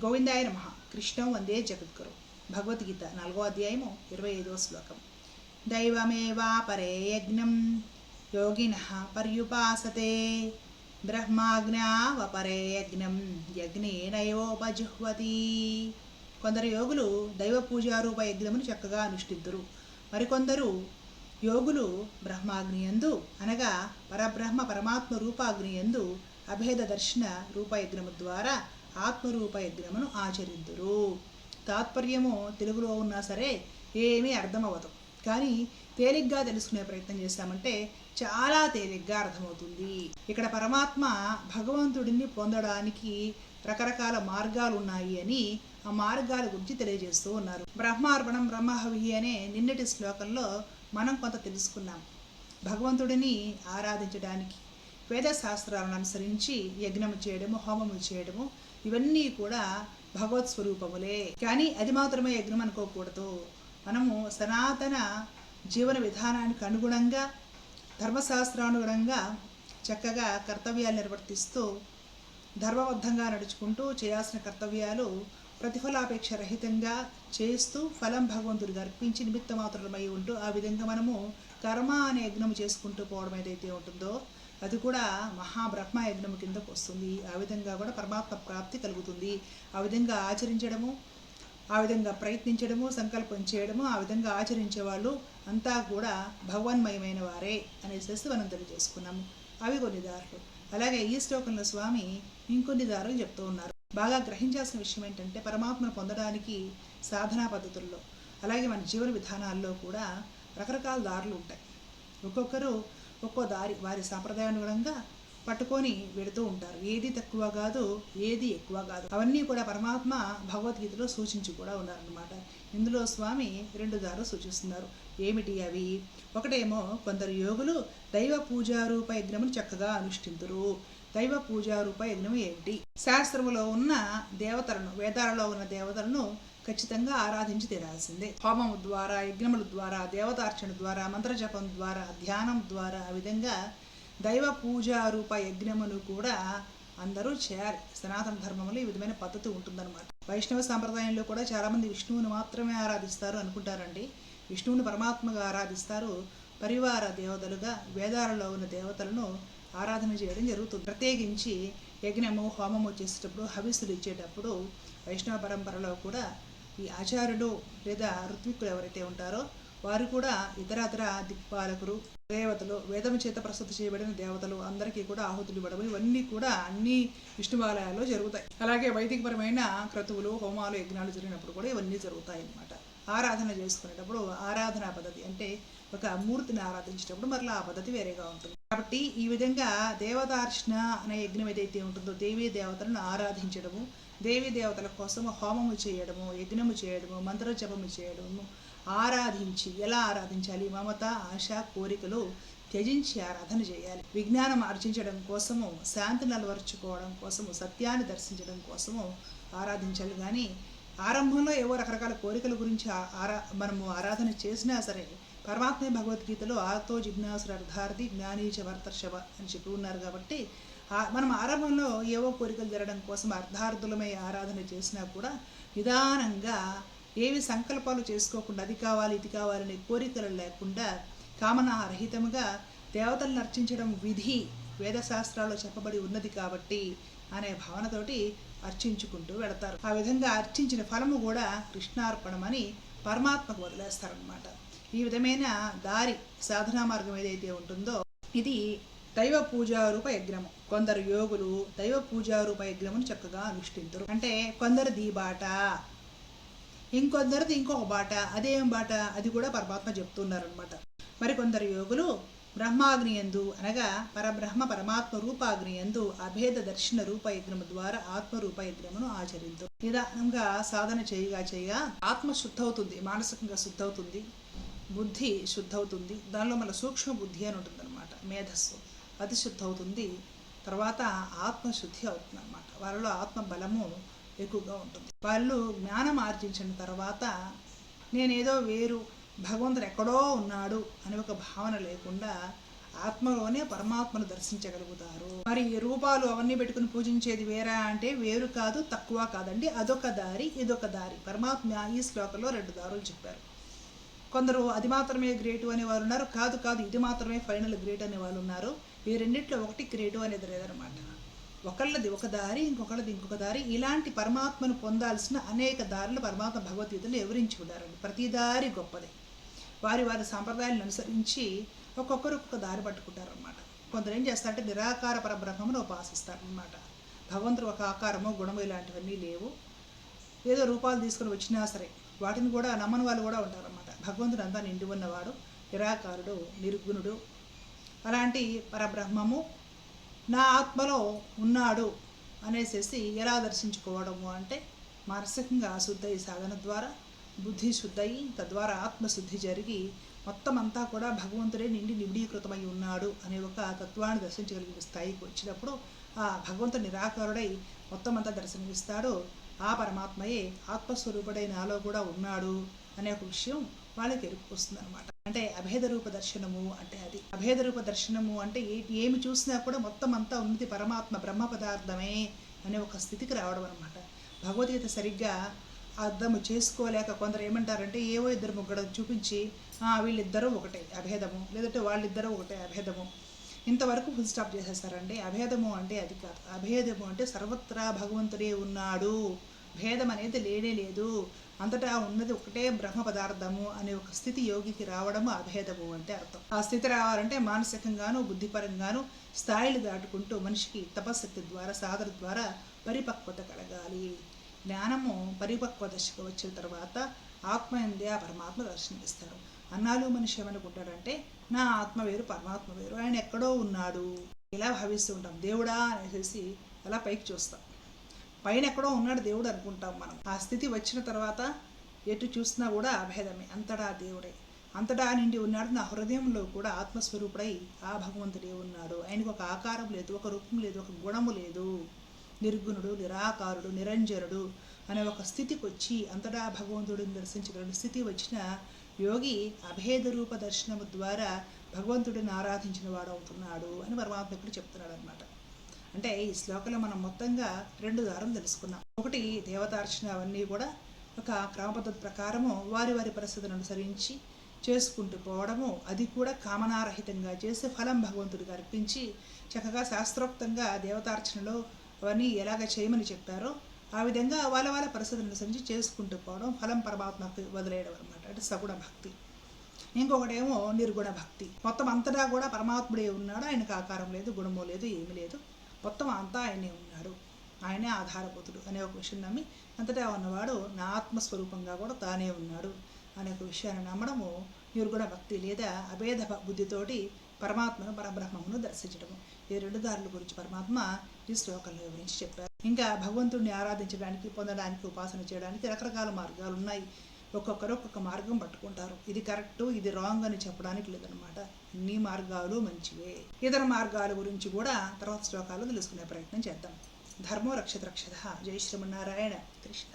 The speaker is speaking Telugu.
గోవిందాయ నమః. కృష్ణం వందే జగద్గురు. భగవద్గీత 4వ అధ్యాయము 25వ శ్లోకం. దైవమేవాపరే యజ్ఞం యోగినః పర్యుపాసతే బ్రహ్మాజ్ఞావపరే యజ్ఞం యజ్ఞేనయోపజుహ్వతి. కొందరు యోగులు దైవ పూజారూప యజ్ఞమును చక్కగా అనుష్ఠిద్దురు. మరికొందరు యోగులు బ్రహ్మాగ్నియందు అనగా పరబ్రహ్మ పరమాత్మ రూపాగ్నియందు అభేద దర్శన రూపయజ్ఞము ద్వారా ఆత్మరూప యజ్ఞమును ఆచరిందురు. తాత్పర్యము తెలుగులో ఉన్నా సరే ఏమీ అర్థమవ్వదు. కానీ తేలిగ్గా తెలుసుకునే ప్రయత్నం చేశామంటే చాలా తేలిగ్గా అర్థమవుతుంది. ఇక్కడ పరమాత్మ భగవంతుడిని పొందడానికి రకరకాల మార్గాలు ఉన్నాయి అని ఆ మార్గాల గురించి తెలియజేస్తూ ఉన్నారు. బ్రహ్మార్పణం బ్రహ్మహవి అనే నిన్నటి శ్లోకంలో మనం కొంత తెలుసుకున్నాం. భగవంతుడిని ఆరాధించడానికి వేద శాస్త్రాలను అనుసరించి యజ్ఞము చేయడము, హోమము చేయడము ఇవన్నీ కూడా భగవత్ స్వరూపములే. కానీ అది మాత్రమే యజ్ఞం అనుకోకూడదు. మనము సనాతన జీవన విధానానికి అనుగుణంగా ధర్మశాస్త్రానుగుణంగా చక్కగా కర్తవ్యాలు నిర్వర్తిస్తూ ధర్మబద్ధంగా నడుచుకుంటూ చేయాల్సిన కర్తవ్యాలు ప్రతిఫలాపేక్ష రహితంగా చేస్తూ ఫలం భగవంతుడికి అర్పించి నిమిత్త మాత్రమై ఉంటూ ఆ విధంగా మనము కర్మ అనే యజ్ఞము చేసుకుంటూ పోవడం ఏదైతే ఉంటుందో అది కూడా మహాబ్రహ్మ యజ్ఞము కిందకు వస్తుంది. ఆ విధంగా కూడా పరమాత్మ ప్రాప్తి కలుగుతుంది. ఆ విధంగా ఆచరించడము, ఆ విధంగా ప్రయత్నించడము, సంకల్పం చేయడము, ఆ విధంగా ఆచరించే వాళ్ళు అంతా కూడా భగవన్మయమైన వారే అనేసి మనం తెలియజేసుకున్నాము. అవి కొన్ని దారులు. అలాగే ఈ శ్లోకంలో స్వామి ఇంకొన్ని దారులు చెప్తూ ఉన్నారు. బాగా గ్రహించాల్సిన విషయం ఏంటంటే పరమాత్మను పొందడానికి సాధనా పద్ధతుల్లో అలాగే మన జీవన విధానాల్లో కూడా రకరకాల దారులు ఉంటాయి. ఒక్కొక్కరు ఒక్కో దారి వారి సాంప్రదాయానుగుణంగా పట్టుకొని వెడుతూ ఉంటారు. ఏది తక్కువ కాదు, ఏది ఎక్కువ కాదు. అవన్నీ కూడా పరమాత్మ భగవద్గీతలో సూచించి కూడా ఉన్నారన్నమాట. ఇందులో స్వామి 2 దారులు సూచిస్తున్నారు. ఏమిటి అవి? ఒకటేమో కొందరు యోగులు దైవ పూజారూప యజ్ఞమును చక్కగా అనుష్ఠింతురు. దైవ పూజారూప యజ్ఞము ఏమిటి? శాస్త్రములో ఉన్న దేవతలను, వేదాలలో ఉన్న దేవతలను ఖచ్చితంగా ఆరాధించి తీరాల్సిందే. హోమము ద్వారా, యజ్ఞముల ద్వారా, దేవతార్చన ద్వారా, మంత్రజపం ద్వారా, ధ్యానం ద్వారా ఆ విధంగా దైవ పూజారూప యజ్ఞమును కూడా అందరూ చేయాలి. సనాతన ధర్మంలో ఈ విధమైన పద్ధతి ఉంటుందన్నమాట. వైష్ణవ సాంప్రదాయంలో కూడా చాలామంది విష్ణువుని మాత్రమే ఆరాధిస్తారు అనుకుంటారండి. విష్ణువుని పరమాత్మగా ఆరాధిస్తారు. పరివార దేవతలుగా వేదాలలో ఉన్న దేవతలను ఆరాధన చేయడం జరుగుతుంది. ప్రత్యేకించి యజ్ఞము, హోమము చేసేటప్పుడు, హవిస్సులు ఇచ్చేటప్పుడు వైష్ణవ పరంపరలో కూడా ఈ ఆచార్యులు లేదా ఋత్విక్కులు ఎవరైతే ఉంటారో వారు కూడా ఇతరతర దిక్పాలకులు, దేవతలు, వేదము చేత ప్రస్తుత చేయబడిన దేవతలు అందరికీ కూడా ఆహుతులు ఇవ్వడం ఇవన్నీ కూడా అన్ని విష్ణువాలయాల్లో జరుగుతాయి. అలాగే వైదికపరమైన క్రతువులు, హోమాలు, యజ్ఞాలు జరిగినప్పుడు కూడా ఇవన్నీ జరుగుతాయి అన్నమాట. ఆరాధన చేసుకునేటప్పుడు ఆరాధనా పద్ధతి అంటే ఒక మూర్తిని ఆరాధించేటప్పుడు మరలా ఆ పద్ధతి వేరేగా ఉంటుంది. కాబట్టి ఈ విధంగా దేవతార్చన అనే యజ్ఞం ఏదైతే ఉంటుందో దేవీ దేవతలను ఆరాధించడము, దేవీ దేవతల కోసం హోమము చేయడము, యజ్ఞము చేయడము, మంత్రజపము చేయడము, ఆరాధించి ఎలా ఆరాధించాలి? మమత, ఆశ, కోరికలు త్యజించి ఆరాధన చేయాలి. విజ్ఞానం ఆర్జించడం కోసము, శాంతి నిలవరుచుకోవడం కోసము, సత్యాన్ని దర్శించడం కోసము ఆరాధించాలి. కానీ ఆరంభంలో ఏవో రకరకాల కోరికల గురించి మనము ఆరాధన చేసినా సరే పరమాత్మ భగవద్గీతలో ఆతో జిజ్ఞాసుర అర్థార్థి జ్ఞానీచ వర్తర్షవ అని చెప్పి ఉన్నారు. కాబట్టి మనం ఆరంభంలో ఏవో కోరికలు జరగడం కోసం అర్థార్థులమై ఆరాధన చేసినా కూడా నిదానంగా ఏవి సంకల్పాలు చేసుకోకుండా అది కావాలి ఇది కావాలనే కోరికలు లేకుండా కామనారహితముగా దేవతలను అర్చించడం విధి వేదశాస్త్రాల్లో చెప్పబడి ఉన్నది కాబట్టి అనే భావనతోటి అర్చించుకుంటూ వెళతారు. ఆ విధంగా అర్చించిన ఫలము కూడా కృష్ణార్పణమని పరమాత్మకు వదిలేస్తారనమాట. ఈ విధమైన దారి సాధనా మార్గం ఏదైతే ఉంటుందో ఇది దైవ పూజారూప యజ్ఞము. కొందరు యోగులు దైవ పూజారూప యజ్ఞమును చక్కగా అనుష్ఠించరు. అంటే కొందరిది బాట, ఇంకొందరిది ఇంకొక బాట. అదేం బాట? అది కూడా పరమాత్మ చెప్తున్నారు అనమాట. మరికొందరు యోగులు బ్రహ్మాగ్నియందు అనగా పరబ్రహ్మ పరమాత్మ రూపాగ్నియందు అభేద దర్శన రూపయజ్ఞము ద్వారా ఆత్మరూప యజ్ఞమును ఆచరించు. నిదానంగా సాధన చేయగా ఆత్మ శుద్ధవుతుంది, మానసికంగా శుద్ధవుతుంది, బుద్ధి శుద్ధవుతుంది. దానిలో మన సూక్ష్మ బుద్ధి అని ఉంటుందన్నమాట, మేధస్సు అది శుద్ధవుతుంది. తర్వాత ఆత్మశుద్ధి అవుతుంది అన్నమాట. వాళ్ళలో ఆత్మ బలము ఎక్కువగా ఉంటుంది. వాళ్ళు జ్ఞానం ఆర్జించిన తర్వాత నేనేదో వేరు, భగవంతుడు ఎక్కడో ఉన్నాడు అని ఒక భావన లేకుండా ఆత్మలోనే పరమాత్మను దర్శించగలుగుతారు. మరి ఈ రూపాలు అవన్నీ పెట్టుకుని పూజించేది వేరా అంటే వేరు కాదు, తక్కువ కాదండి. అదొక దారి, ఇదొక దారి. పరమాత్మ ఈ శ్లోకంలో 2 దారులు చెప్పారు. కొందరు అది మాత్రమే గ్రేటు అనే వాళ్ళు ఉన్నారు, కాదు కాదు ఇది మాత్రమే ఫైనల్ గ్రేట్ అనే వాళ్ళు ఉన్నారు. ఈ రెండిట్లో ఒకటి గ్రేటు అనేది లేదనమాట. ఒకళ్ళది ఒక దారి, ఇంకొకళ్ళది ఇంకొక దారి. ఇలాంటి పరమాత్మను పొందాల్సిన అనేక దారులు పరమాత్మ భగవద్గీతలో వివరించి ఉన్నారండి. ప్రతి దారి గొప్పది. వారి వారి సాంప్రదాయాలను అనుసరించి ఒక్కొక్కరు ఒక్కొక్క దారి పట్టుకుంటారనమాట. కొందరు ఏం చేస్తారంటే నిరాకార పరబ్రహ్మను ఉపాసిస్తారనమాట. భగవంతుడు ఒక ఆకారము గుణము ఇలాంటివన్నీ లేవు, ఏదో రూపాలు తీసుకుని వచ్చినా సరే వాటిని కూడా నమ్మని వాళ్ళు కూడా ఉంటారన్నమాట. భగవంతుడు అంతా నిండి ఉన్నవాడు, నిరాకారుడు, నిర్గుణుడు. అలాంటి పరబ్రహ్మము నా ఆత్మలో ఉన్నాడు అనేసి ఎలా దర్శించుకోవడము అంటే మానసికంగా శుద్ధి సాధన ద్వారా బుద్ధి శుద్ధయి, తద్వారా ఆత్మశుద్ధి జరిగి మొత్తం అంతా కూడా భగవంతుడే నిండి నిబిడీకృతమై ఉన్నాడు అనే ఒక తత్వాన్ని దర్శించగలిగిన స్థాయికి వచ్చినప్పుడు ఆ భగవంతుడు నిరాకారుడై మొత్తం అంతా దర్శనమిస్తాడు. ఆ పరమాత్మయే ఆత్మస్వరూపుడై నాలో కూడా ఉన్నాడు అనే ఒక విషయం వాళ్ళకి ఎరుపుకొస్తుంది అనమాట. అంటే అభేద రూప దర్శనము అంటే అది. అభేద రూప దర్శనము అంటే ఏమి చూసినా కూడా మొత్తం అంతా ఉన్నది పరమాత్మ బ్రహ్మ పదార్థమే అనే ఒక స్థితికి రావడం అనమాట. భగవద్గీత సరిగ్గా అర్థము చేసుకోలేక కొందరు ఏమంటారంటే ఏవో ఇద్దరు ముగ్గురు చూపించి వీళ్ళిద్దరూ ఒకటే అభేదము, లేదంటే వాళ్ళిద్దరూ ఒకటే అభేదము, ఇంతవరకు ఫుల్ స్టాప్ చేసేస్తారండి. అభేదము అంటే అది కాదు. అభేదము అంటే సర్వత్రా భగవంతుడే ఉన్నాడు, భేదం అనేది లేనే లేదు, అంతటా ఉన్నది ఒకటే బ్రహ్మ పదార్థము అనే ఒక స్థితి యోగికి రావడము అభేదము అంటే అర్థం. ఆ స్థితి రావాలంటే మానసికంగాను బుద్ధిపరంగాను స్థాయిలు దాటుకుంటూ మనిషికి తపశక్తి ద్వారా సాధన ద్వారా పరిపక్వత కలగాలి. జ్ఞానము పరిపక్వ దశకు వచ్చిన తర్వాత ఆత్మ ఎందే ఆ పరమాత్మ దర్శనమిస్తారు. అన్నాలు మనిషి ఏమనుకుంటాడంటే నా ఆత్మ వేరు పరమాత్మ వేరు, ఆయన ఎక్కడో ఉన్నాడు ఇలా భావిస్తూ ఉంటాం. దేవుడా అనేసి అలా పైకి చూస్తాం, పైన ఎక్కడో ఉన్నాడు దేవుడు అనుకుంటాం మనం. ఆ స్థితి వచ్చిన తర్వాత ఎటు చూసినా కూడా అభేదమే, అంతటా దేవుడే, అంతటా నిండి ఉన్నాడు. నా హృదయంలో కూడా ఆత్మస్వరూపుడై ఆ భగవంతుడే ఉన్నాడు. ఆయనకు ఒక ఆకారం లేదు, ఒక రూపం లేదు, ఒక గుణము లేదు. నిర్గుణుడు, నిరాకారుడు, నిరంజనుడు అనే ఒక స్థితికి వచ్చి అంతటా భగవంతుడిని దర్శించగలిగిన స్థితి వచ్చిన యోగి అభేద రూప దర్శనము ద్వారా భగవంతుడిని ఆరాధించిన వాడు అవుతున్నాడు అని పరమాత్మ ఇక్కడ చెప్తున్నాడు అనమాట. అంటే ఈ శ్లోకంలో మనం మొత్తంగా 2 దారులు తెలుసుకున్నాం. ఒకటి దేవతార్చన అవన్నీ కూడా ఒక క్రమపద్ధతి ప్రకారము వారి వారి పరిస్థితులను అనుసరించి చేసుకుంటూ పోవడము, అది కూడా కామనారహితంగా చేసి ఫలం భగవంతుడికి అర్పించి చక్కగా శాస్త్రోక్తంగా దేవతార్చనలో అవన్నీ ఎలాగ చేయమని చెప్పారో ఆ విధంగా వాళ్ళ వాళ్ళ పరిస్థితులను అనుసరించి చేసుకుంటూ పోవడం, ఫలం పరమాత్మకు వదిలేయడం అనమాట. అంటే సగుణ భక్తి. ఇంకొకటేమో నిర్గుణ భక్తి. మొత్తం అంతటా కూడా పరమాత్ముడే ఉన్నాడు, ఆయనకు ఆకారం లేదు, గుణము లేదు, ఏమీ లేదు, మొత్తం అంతా ఆయనే ఉన్నాడు, ఆయనే ఆధారభూతుడు అనే ఒక విషయం నమ్మి అంతటా ఉన్నవాడు నా ఆత్మస్వరూపంగా కూడా తానే ఉన్నాడు అనే ఒక విషయాన్ని నమ్మడము నిర్గుణ భక్తి లేదా అభేద బుద్ధితోటి పరమాత్మను పరబ్రహ్మమును దర్శించడము. ఈ 2 దారుల గురించి పరమాత్మ ఈ శ్లోకంలో వివరించి చెప్పారు. ఇంకా భగవంతుడిని ఆరాధించడానికి, పొందడానికి, ఉపాసన చేయడానికి రకరకాల మార్గాలు ఉన్నాయి. ఒక్కొక్కరు ఒక్కొక్క మార్గం పట్టుకుంటారు. ఇది కరెక్టు, ఇది రాంగ్ అని చెప్పడానికి లేదనమాట. అన్ని మార్గాలు మంచివే. ఇతర మార్గాల గురించి కూడా తర్వాత శ్లోకాలు తెలుసుకునే ప్రయత్నం చేద్దాం. ధర్మో రక్షత రక్షత. జై శ్రీమన్నారాయణ. కృష్ణ.